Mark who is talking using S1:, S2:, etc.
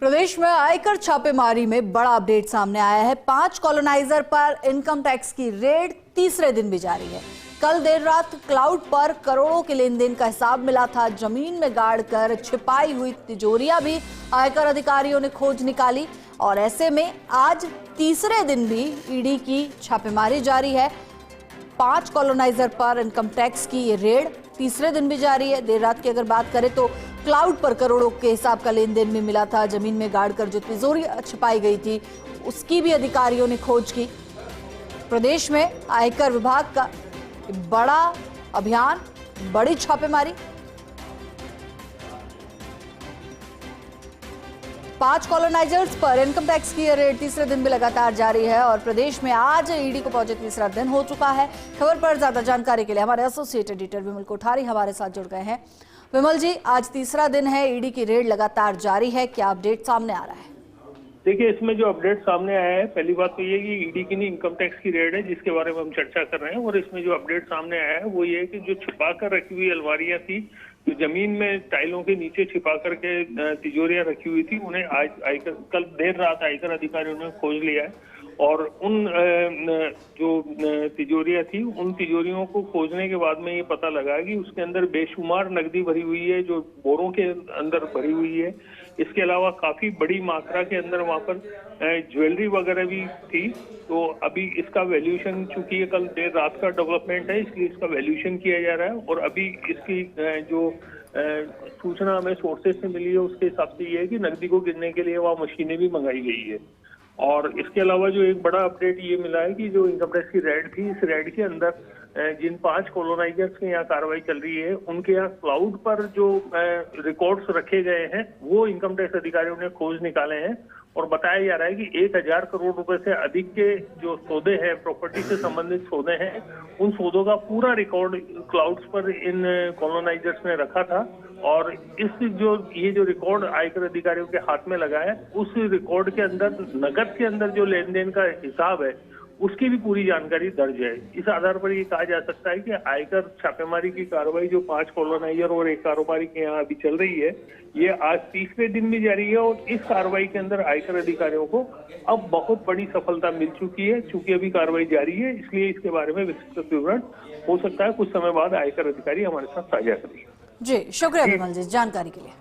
S1: प्रदेश में आयकर छापेमारी में बड़ा अपडेट सामने आया है। 5 कॉलोनाइजर पर इनकम टैक्स की रेड तीसरे दिन भी जारी है। कल देर रात क्लाउड पर करोड़ों के लेन देन का हिसाब मिला था। जमीन में गाड़ कर छिपाई हुई तिजोरियां भी आयकर अधिकारियों ने खोज निकाली और ऐसे में आज तीसरे दिन भी ईडी की छापेमारी जारी है। 5 कॉलोनाइजर पर इनकम टैक्स की ये रेड तीसरे दिन भी जारी है। देर रात की अगर बात करें तो क्लाउड पर करोड़ों के हिसाब का लेन देन भी मिला था। जमीन में गाड़कर जो तिजोरी छिपाई गई थी उसकी भी अधिकारियों ने खोज की। प्रदेश में आयकर विभाग का बड़ा अभियान, बड़ी छापेमारी। 5 कॉलोनाइजर्स पर इनकम टैक्स की रेड तीसरे दिन भी लगातार जारी है और प्रदेश में आज ईडी को पहुंचे तीसरा दिन हो चुका है। खबर पर ज्यादा जानकारी के लिए हमारे एसोसिएट एडिटर विमल कोठारी हमारे साथ जुड़ गए हैं। विमल जी, आज तीसरा दिन है, ईडी की रेड लगातार जारी है, क्या अपडेट सामने आ रहा है?
S2: देखिए, इसमें जो अपडेट सामने आया है, पहली बात तो ये कि ईडी की इनकम टैक्स की रेड है जिसके बारे में हम चर्चा कर रहे हैं। और इसमें जो अपडेट सामने आया है वो ये है कि जो छिपा कर रखी हुई अलमारियां थी, जो जमीन में टाइलों के नीचे छिपा करके तिजोरियां रखी हुई थी, उन्हें आज आयकर कल देर रात आयकर अधिकारियों ने खोज लिया है। और उन जो तिजोरियां थी, उन तिजोरियों को खोजने के बाद में ये पता लगा कि उसके अंदर बेशुमार नकदी भरी हुई है, जो बोरों के अंदर भरी हुई है। इसके अलावा काफी बड़ी मात्रा के अंदर वहां पर ज्वेलरी वगैरह भी थी। तो अभी इसका वैल्यूएशन, चूंकि ये कल देर रात का डेवलपमेंट है, इसलिए इसका वैल्यूएशन किया जा रहा है। और अभी इसकी जो सूचना हमें सोर्सेज से मिली है उसके हिसाब से ये है कि नकदी को गिनने के लिए वहाँ मशीनें भी मंगाई गई है। और इसके अलावा जो एक बड़ा अपडेट ये मिला है कि जो इनकम टैक्स की रेड थी, इस रेड के अंदर जिन 5 कॉलोनाइजर्स के यहाँ कार्रवाई चल रही है, उनके यहाँ क्लाउड पर जो रिकॉर्ड्स रखे गए हैं वो इनकम टैक्स अधिकारियों ने खोज निकाले हैं। और बताया जा रहा है कि 1000 करोड़ रुपए से अधिक के जो सौदे हैं, प्रॉपर्टी से संबंधित सौदे हैं, उन सौदों का पूरा रिकॉर्ड क्लाउड्स पर इन कॉलोनाइजर्स ने रखा था। और ये जो रिकॉर्ड आयकर अधिकारियों के हाथ में लगा है, उस रिकॉर्ड के अंदर नकद के अंदर जो लेन देन का हिसाब है उसकी भी पूरी जानकारी दर्ज है। इस आधार पर ये कहा जा सकता है कि आयकर छापेमारी की कार्रवाई जो 5 कॉलोनाइजर और एक कारोबारी के यहाँ अभी चल रही है, ये आज तीसरे दिन भी जारी है। और इस कार्रवाई के अंदर आयकर अधिकारियों को अब बहुत बड़ी सफलता मिल चुकी है। चूंकि अभी कार्रवाई जारी है, इसलिए इसके बारे में विस्तृत विवरण हो सकता है कुछ समय बाद आयकर अधिकारी हमारे साथ साझा करेंगे।
S1: जी, शुक्रिया विमल जी जानकारी के लिए।